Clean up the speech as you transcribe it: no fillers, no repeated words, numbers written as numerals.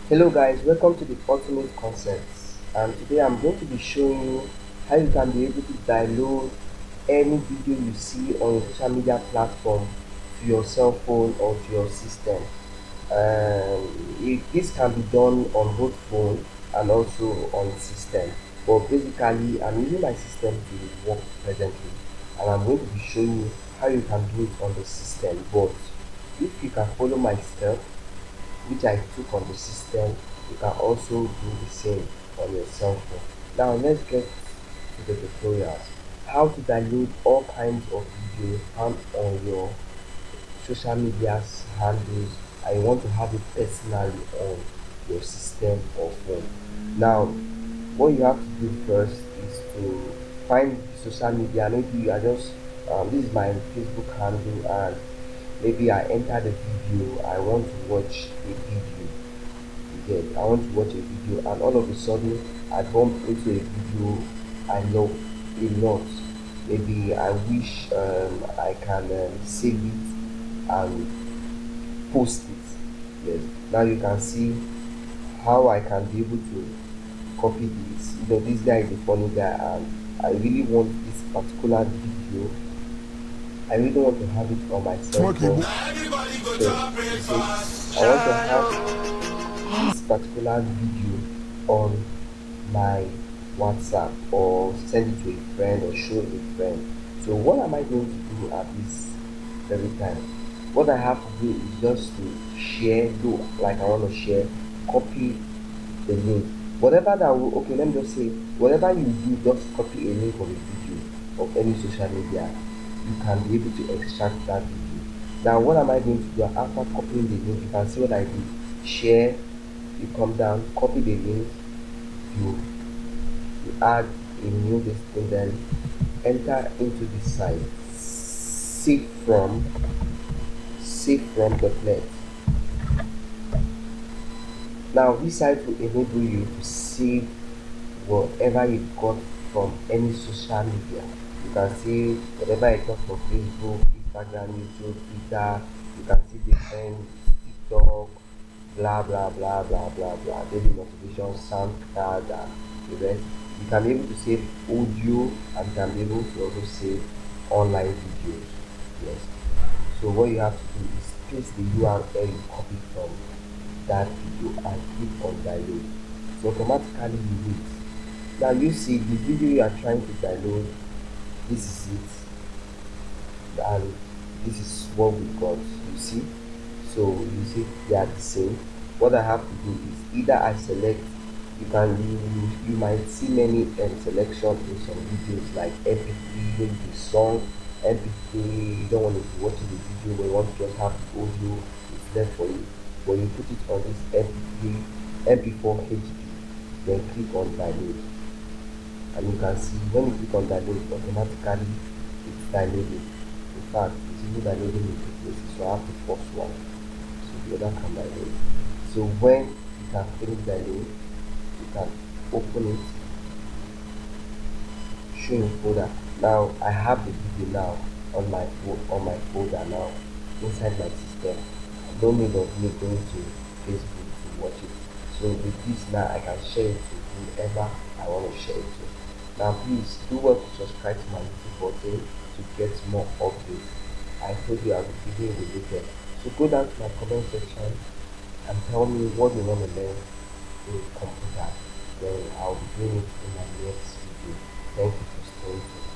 Hello guys, welcome to the Ultimate Concepts, and today I'm going to be showing you how you can be able to download any video you see on your social media platform to your cell phone or to your system. This can be done on both phone and also on system, but basically I'm using my system to work presently, and I'm going to be showing you how you can do it on the system. But if you can follow my step which I took on the system, you can also do the same on your cell phone. Now let's get to the tutorials. How to download all kinds of videos on your social media handles and you want to have it personally on your system or phone. Now what you have to do first is to find social media. Maybe you are just this is my Facebook handle, and maybe I enter the video. I want to watch a video. Again, I want to watch a video, and all of a sudden I bump into a video I love a lot. Maybe I wish I can save it and post it. Yes. Now you can see how I can be able to copy this. This guy is a funny guy, and I really want this particular video. I really want to have it on my cell Smoky phone. boy. So you see, I want to have this particular video on my WhatsApp or send it to a friend or show a friend. So what am I going to do at this very time? What I have to do is just to share, do like I want to share, copy the link. Whatever that will, okay, let me just say, whatever you do, just copy a link of a video of any social media. You can be able to extract that video. Now, what am I going to do after copying the link? You can see what I did. Share, you come down, copy the link, you you add a new listing, then enter into the site. Savefromnet. Now this site will enable you to save whatever you got from any social media. You can see whatever you got from Facebook, Instagram, YouTube, Twitter. You can see different TikTok, blah blah blah blah blah blah, daily notification, SoundCloud, and the rest. You can be able to save audio, and you can be able to also save online videos. Yes. So what you have to do is paste the URL you copied from that video and click on download. So automatically you wait. Now you see the video you are trying to download. This is it, and this is what we got. You see, so you see they are the same. What I have to do is either I select. You might see many selection in some videos like MP3, maybe the song MP3. You don't want to be watching the video, but you want to just have the audio. It's there for you. But you put it on this MP3, MP4 HD, then click on download, and you can see when you click on download, automatically it's downloading. In fact, it's even downloading in two places, so I have to force one so the other can download. So when you can finish download, you can open it, show in folder. Now I have the video now on my folder now inside my system. No need of me going to Facebook to watch it. So with this now I can share it to whoever I want to share it to. Now please do well to subscribe to my YouTube button to get more updates. I told you I'll be giving you the latest. So go down to my comment section and tell me what you want to learn in computer. Then I'll be doing it in my next video. Thank you for staying tuned.